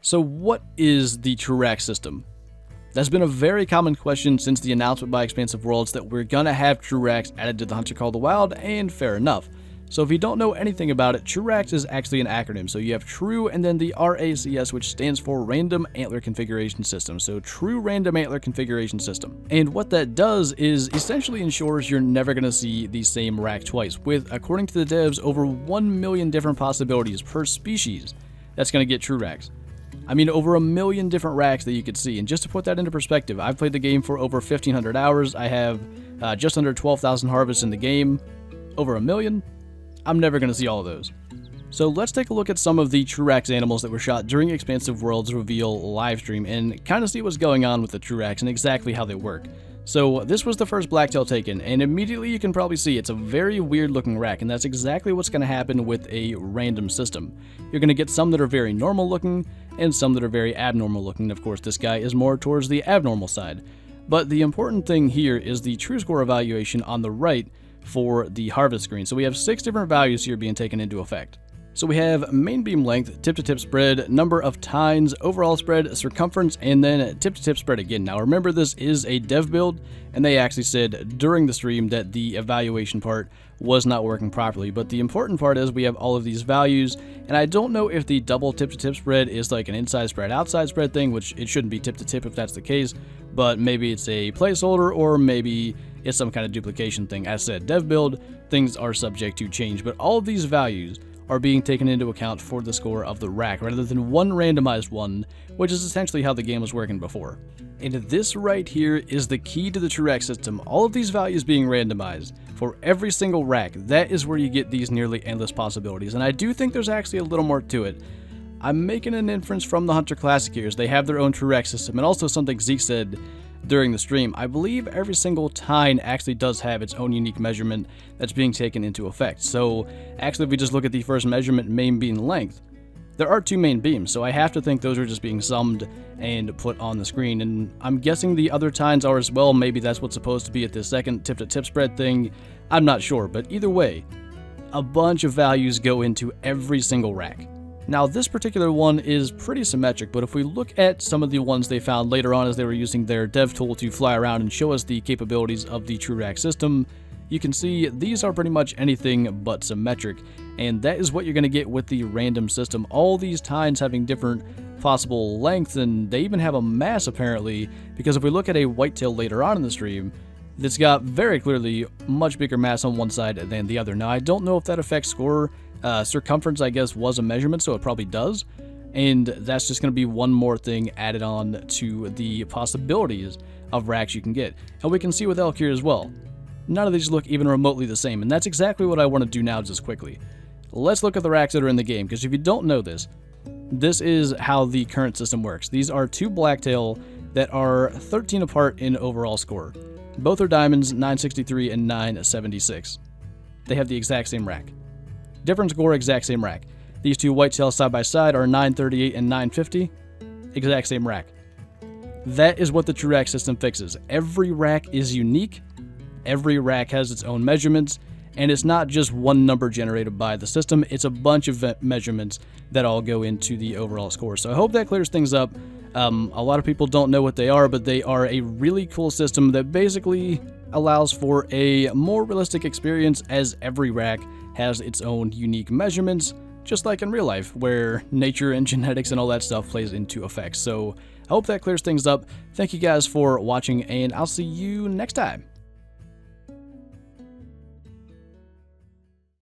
So what is the TruRACS system? That's been a very common question since the announcement by Expansive Worlds that we're gonna have TruRACS added to the Hunter Call of the Wild, and fair enough. So if you don't know anything about it, TruRACS is actually an acronym. So you have True and then the RACS, which stands for Random Antler Configuration System. So True Random Antler Configuration System. And what that does is essentially ensures you're never going to see the same rack twice, with, according to the devs, over 1 million different possibilities per species that's going to get TruRACS. I mean, over 1 million different racks that you could see. And just to put that into perspective, I've played the game for over 1,500 hours. I have just under 12,000 harvests in the game. Over 1 million? I'm never going to see all of those. So let's take a look at some of the TruRACS animals that were shot during Expansive Worlds reveal livestream and kind of see what's going on with the TruRACS and exactly how they work. So this was the first blacktail taken, and immediately you can probably see it's a very weird looking rack, and that's exactly what's going to happen with a random system. You're going to get some that are very normal looking and some that are very abnormal looking. Of course, this guy is more towards the abnormal side. But the important thing here is the true score evaluation on the right for the harvest screen. So we have 6 different values here being taken into effect. So we have main beam length, tip-to-tip spread, number of tines, overall spread, circumference, and then tip-to-tip spread again. Now remember, this is a dev build, and they actually said during the stream that the evaluation part was not working properly. But the important part is we have all of these values, and I don't know if the double tip-to-tip spread is like an inside spread, outside spread thing, which it shouldn't be tip-to-tip if that's the case, but maybe it's a placeholder, or maybe it's some kind of duplication thing. As said, dev build, things are subject to change, but all of these values are being taken into account for the score of the rack, rather than one randomized one, which is essentially how the game was working before. And this right here is the key to the TruRACS system. All of these values being randomized for every single rack, that is where you get these nearly endless possibilities, and I do think there's actually a little more to it. I'm making an inference from the Hunter Classic here, as they have their own TruRACS system, and also something Zeke said during the stream. I believe every single tine actually does have its own unique measurement that's being taken into effect. So actually, if we just look at the first measurement, main beam length, there are 2 main beams, so I have to think those are just being summed and put on the screen, and I'm guessing the other tines are as well. Maybe that's what's supposed to be at the second tip-to-tip spread thing. I'm not sure, but either way, a bunch of values go into every single rack. Now, this particular one is pretty symmetric, but if we look at some of the ones they found later on as they were using their dev tool to fly around and show us the capabilities of the TruRACS system, you can see these are pretty much anything but symmetric, and that is what you're going to get with the random system. All these tines having different possible lengths, and they even have a mass apparently, because if we look at a whitetail later on in the stream, it's got very clearly much bigger mass on one side than the other. Now, I don't know if that affects score. Circumference, I guess, was a measurement, so it probably does, and that's just going to be one more thing added on to the possibilities of racks you can get. And we can see with Elk here as well, none of these look even remotely the same, and that's exactly what I want to do now just quickly. Let's look at the racks that are in the game, because if you don't know this, this is how the current system works. These are 2 blacktail that are 13 apart in overall score. Both are diamonds, 963 and 976. They have the exact same rack. Different score, exact same rack. These 2 whitetails side by side are 938 and 950. Exact same rack. That is what the TruRACS system fixes. Every rack is unique. Every rack has its own measurements. And it's not just one number generated by the system. It's a bunch of measurements that all go into the overall score. So I hope that clears things up. A lot of people don't know what they are, but they are a really cool system that basically allows for a more realistic experience, as every rack has its own unique measurements, just like in real life, where nature and genetics and all that stuff plays into effect. So I hope that clears things up. Thank you guys for watching, and I'll see you next time.